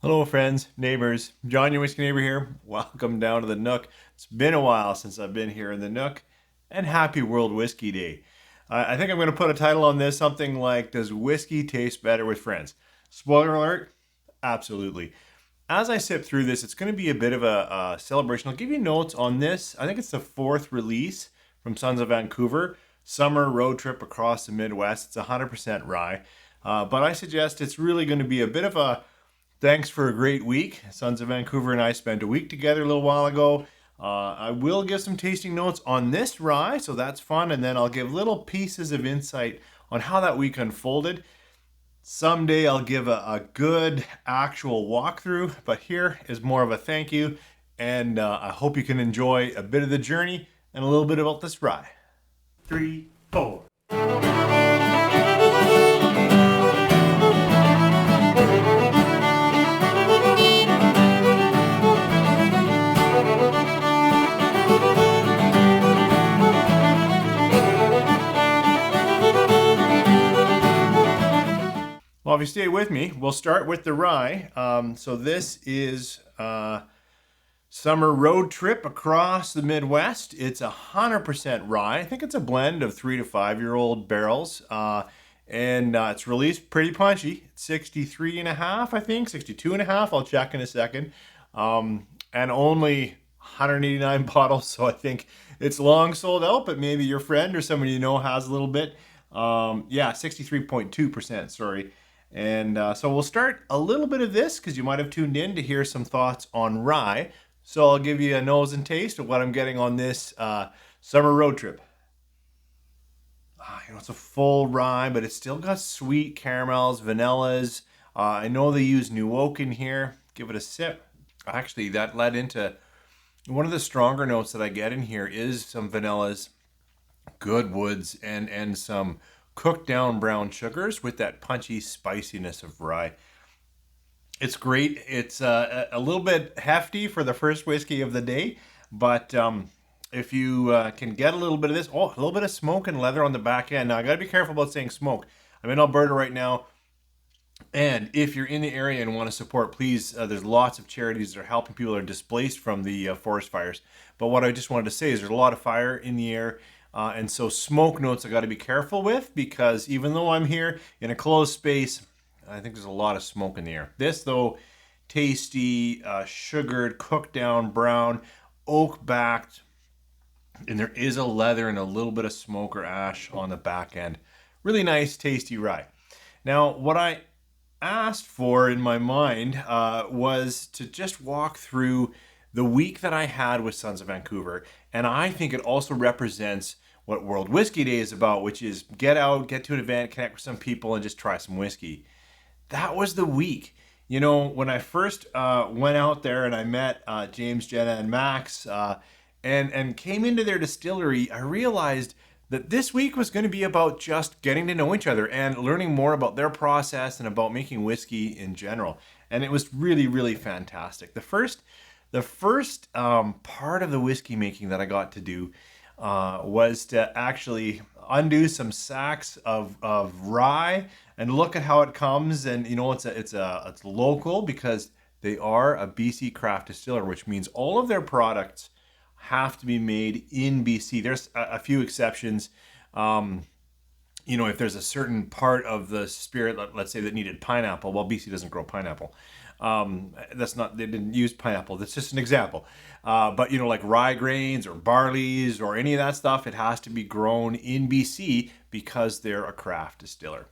Hello friends, neighbors, John your whiskey neighbor here. Welcome down to the Nook. It's been a while since I've been here in the Nook, and happy World Whiskey Day. I think I'm going to put a title on this, something like, does whiskey taste better with friends? Spoiler alert, absolutely. As I sip through this, it's going to be a bit of a celebration. I'll give you notes on this. I think it's the fourth release from Sons of Vancouver, Summer Road Trip Across the Midwest. It's 100% rye. But I suggest it's really going to be a bit of a thanks for a great week. Sons of Vancouver and I spent a week together a little while ago. I will give some tasting notes on this rye, so that's fun, and then I'll give little pieces of insight on how that week unfolded. Someday I'll give a good actual walkthrough, but here is more of a thank you, and I hope you can enjoy a bit of the journey and a little bit about this rye. 3, 4. Well, if you stay with me, we'll start with the rye. So this is Summer Road Trip Across the Midwest. It's 100% rye. I think it's a blend of 3 to 5-year-old barrels. And it's released pretty punchy. 63 and a half, I think, 62 and a half. I'll check in a second. And only 189 bottles, so I think it's long sold out, but maybe your friend or somebody you know has a little bit. Yeah, 63.2%, sorry. And so we'll start a little bit of this because you might have tuned in to hear some thoughts on rye. So I'll give you a nose and taste of what I'm getting on this summer road trip. It's a full rye, but it's still got sweet caramels, vanillas. I know they use New Oak in here. Give it a sip. Actually, that led into one of the stronger notes that I get in here is some vanillas, good woods, and some cooked down brown sugars with that punchy spiciness of rye. It's great. It's a little bit hefty for the first whiskey of the day, but if you can get a little bit of this, a little bit of smoke and leather on the back end. Now, I got to be careful about saying smoke. I'm in Alberta right now, and if you're in the area and want to support, please, there's lots of charities that are helping people that are displaced from the forest fires. But what I just wanted to say is there's a lot of fire in the air. And so smoke notes I got to be careful with because even though I'm here in a closed space, I think there's a lot of smoke in the air. This, though, tasty, sugared, cooked down, brown, oak backed, and there is a leather and a little bit of smoke or ash on the back end. Really nice, tasty rye. Now, what I asked for in my mind was to just walk through the week that I had with Sons of Vancouver. And I think it also represents what World Whiskey Day is about, which is get out, get to an event, connect with some people, and just try some whiskey. That was the week. You know, when I first went out there and I met James, Jenna, and Max and came into their distillery, I realized that this week was going to be about just getting to know each other and learning more about their process and about making whiskey in general. And it was really, really fantastic. The first part of the whiskey making that I got to do was to actually undo some sacks of rye and look at how it comes. And you know, it's local because they are a BC craft distiller, which means all of their products have to be made in BC. There's a few exceptions. If there's a certain part of the spirit, let's say, that needed pineapple, well, BC doesn't grow pineapple. They didn't use pineapple. That's just an example. But like rye grains or barleys or any of that stuff, it has to be grown in BC because they're a craft distiller.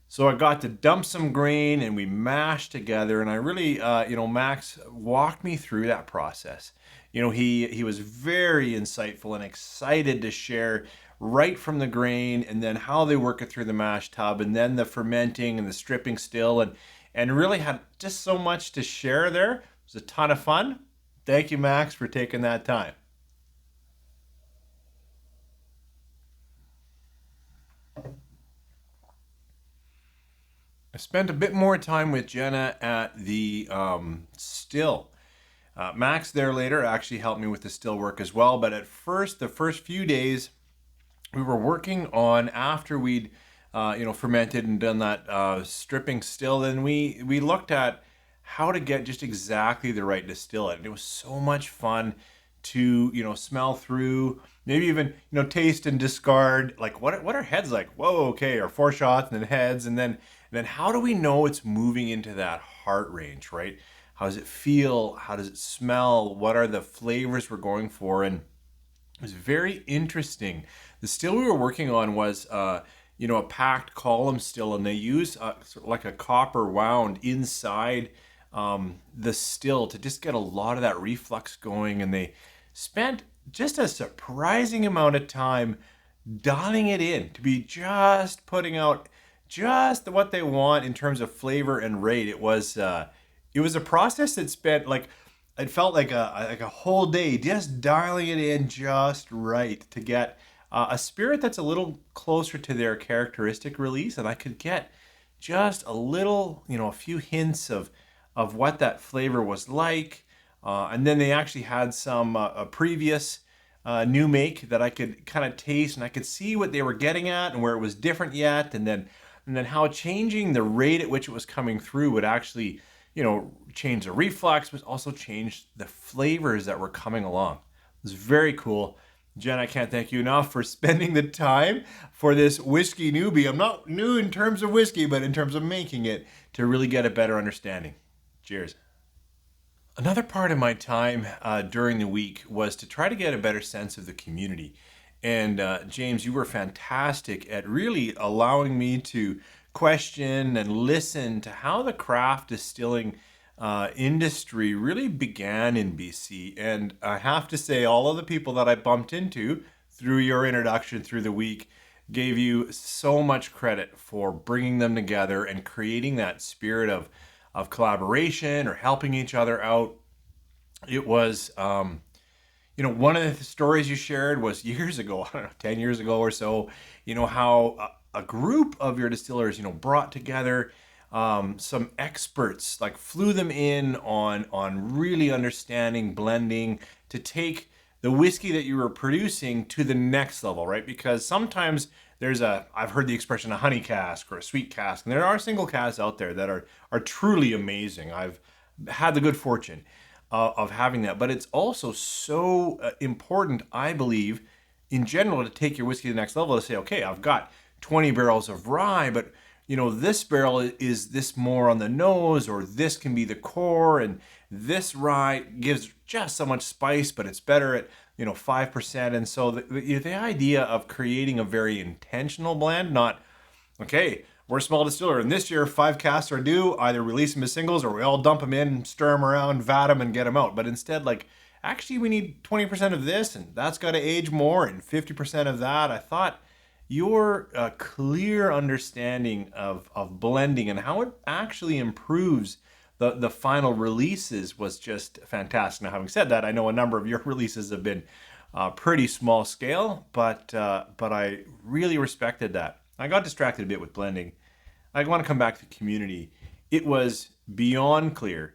So I got to dump some grain and we mashed together, and I really, Max walked me through that process. He was very insightful and excited to share right from the grain and then how they work it through the mash tub and then the fermenting and the stripping still and really had just so much to share there. It was a ton of fun. Thank you, Max, for taking that time. I spent a bit more time with Jenna at the still. Max there later actually helped me with the still work as well. But at first, the first few days, we were working on after we'd fermented and done that stripping still. Then we looked at how to get just exactly the right distillate. And it was so much fun to, smell through, maybe even, taste and discard. Like what are heads like? Whoa, okay, or 4 shots and then heads. And then how do we know it's moving into that heart range, right? How does it feel? How does it smell? What are the flavors we're going for? And it was very interesting. The still we were working on was, a packed column still, and they use sort of like a copper wound inside the still to just get a lot of that reflux going. And they spent just a surprising amount of time dialing it in to be just putting out just what they want in terms of flavor and rate. It was a process that spent like it felt like a whole day just dialing it in just right to get a spirit that's a little closer to their characteristic release, and I could get just a little, a few hints of what that flavor was like. And then they actually had some a previous new make that I could kind of taste, and I could see what they were getting at and where it was different yet, and then how changing the rate at which it was coming through would actually, change the reflux, but also change the flavors that were coming along. It was very cool. Jen, I can't thank you enough for spending the time for this whiskey newbie. I'm not new in terms of whiskey, but in terms of making it to really get a better understanding. Cheers. Another part of my time during the week was to try to get a better sense of the community. And James, you were fantastic at really allowing me to question and listen to how the craft distilling industry really began in BC. And I have to say, all of the people that I bumped into through your introduction through the week gave you so much credit for bringing them together and creating that spirit of collaboration or helping each other out. It was, one of the stories you shared was years ago, I don't know, 10 years ago or so, how a group of your distillers, brought together some experts, like flew them in on really understanding blending to take the whiskey that you were producing to the next level, right? Because sometimes I've heard the expression a honey cask or a sweet cask, and there are single casks out there that are truly amazing. I've had the good fortune of having that, but it's also so important, I believe, in general, to take your whiskey to the next level, to say, okay, I've got 20 barrels of rye, but this barrel is this more on the nose, or this can be the core, and this rye gives just so much spice, but it's better at 5%. And so the idea of creating a very intentional blend, not okay, we're a small distiller, and this year 5 casks are due, either release them as singles or we all dump them in, stir them around, vat them, and get them out. But instead, like, actually we need 20% of this, and that's got to age more, and 50% of that. I thought your clear understanding of blending and how it actually improves the final releases was just fantastic. Now, having said that, I know a number of your releases have been pretty small scale, but I really respected that. I got distracted a bit with blending. I want to come back to community. It was beyond clear.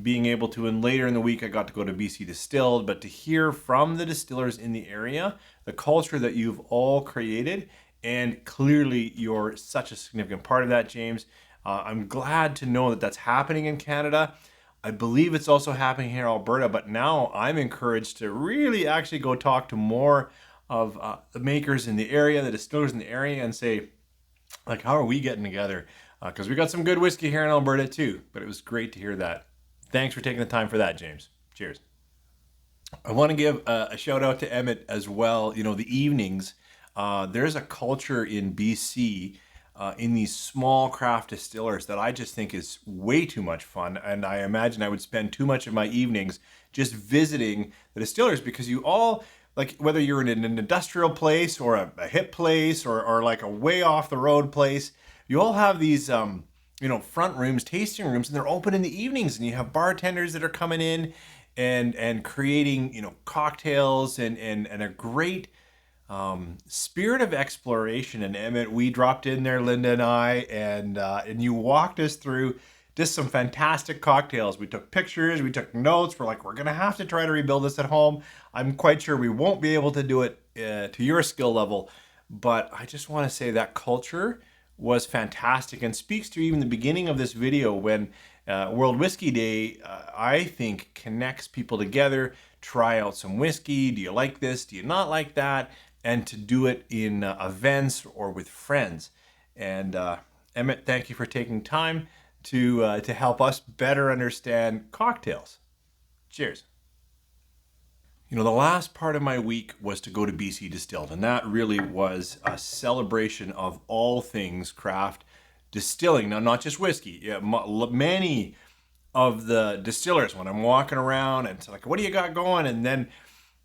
Being able to, and later in the week, I got to go to BC Distilled, but to hear from the distillers in the area, the culture that you've all created, and clearly you're such a significant part of that, James. I'm glad to know that that's happening in Canada. I believe it's also happening here in Alberta, but now I'm encouraged to really actually go talk to more of the makers in the area, the distillers in the area, and say, like, how are we getting together? Because we got some good whiskey here in Alberta too, but it was great to hear that. Thanks for taking the time for that, James. Cheers. I want to give a shout out to Emmett as well. The evenings, there's a culture in BC in these small craft distillers that I just think is way too much fun. And I imagine I would spend too much of my evenings just visiting the distillers, because you all, like, whether you're in an industrial place or a hip place or like a way off the road place, you all have these, front rooms, tasting rooms, and they're open in the evenings, and you have bartenders that are coming in and creating, cocktails and a great spirit of exploration. And Emmett, we dropped in there, Linda and I, and you walked us through just some fantastic cocktails. We took pictures, we took notes. We're like, we're gonna have to try to rebuild this at home. I'm quite sure we won't be able to do it to your skill level, but I just want to say that culture was fantastic, and speaks to even the beginning of this video when World Whisky Day, I think, connects people together. Try out some whiskey. Do you like this? Do you not like that? And to do it in events or with friends. And Emmett, thank you for taking time to help us better understand cocktails. Cheers. You know, the last part of my week was to go to BC Distilled, and that really was a celebration of all things craft distilling. Now, not just whiskey. Yeah, many of the distillers, when I'm walking around and it's like, what do you got going? And then,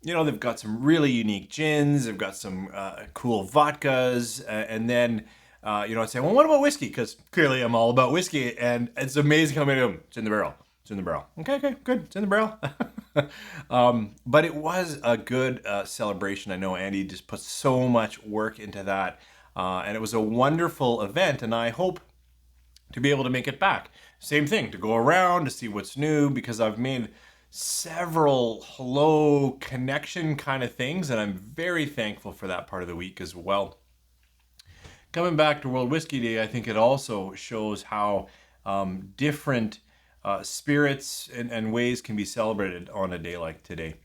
you know, they've got some really unique gins, they've got some cool vodkas, and then, you know, I say, well, what about whiskey? Because clearly I'm all about whiskey, and it's amazing how many of them, it's in the barrel. It's in the barrel. Okay, good. It's in the barrel. But it was a good celebration. I know Andy just put so much work into that. And it was a wonderful event. And I hope to be able to make it back. Same thing, to go around, to see what's new, because I've made several hello connection kind of things. And I'm very thankful for that part of the week as well. Coming back to World Whisky Day, I think it also shows how different spirits and ways can be celebrated on a day like today.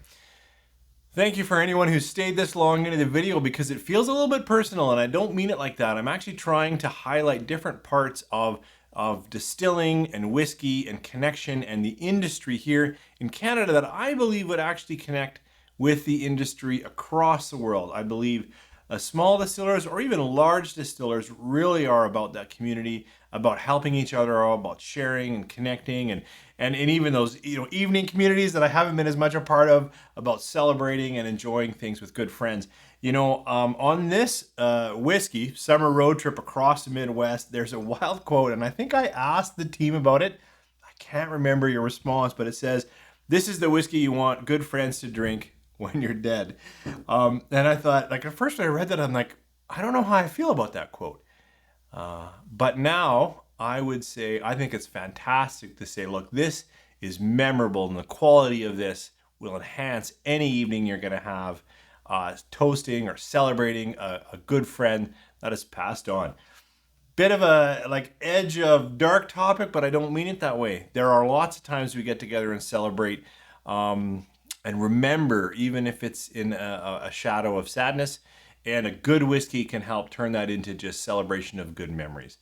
Thank you for anyone who stayed this long into the video, because it feels a little bit personal, and I don't mean it like that. I'm actually trying to highlight different parts of distilling and whiskey and connection and the industry here in Canada that I believe would actually connect with the industry across the world. I believe small distillers or even large distillers really are about that community, about helping each other, about sharing and connecting, and even those, you know, evening communities that I haven't been as much a part of, about celebrating and enjoying things with good friends. You know, on this whiskey summer road trip across the Midwest, there's a wild quote, and I think I asked the team about it. I can't remember your response, but it says, "This is the whiskey you want good friends to drink when you're dead." And I thought, like, at first when I read that, I'm like, I don't know how I feel about that quote. But now I would say, I think it's fantastic to say, look, this is memorable, and the quality of this will enhance any evening you're going to have toasting or celebrating a good friend that has passed on. Bit of a like edge of dark topic, but I don't mean it that way. There are lots of times we get together and celebrate. And remember, even if it's in a shadow of sadness, and a good whiskey can help turn that into just celebration of good memories.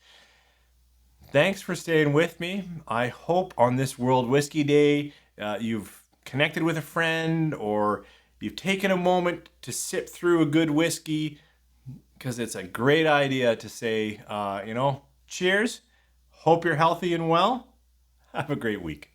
Thanks for staying with me. I hope on this World Whisky Day, you've connected with a friend, or you've taken a moment to sip through a good whiskey, because it's a great idea to say, you know, cheers. Hope you're healthy and well. Have a great week.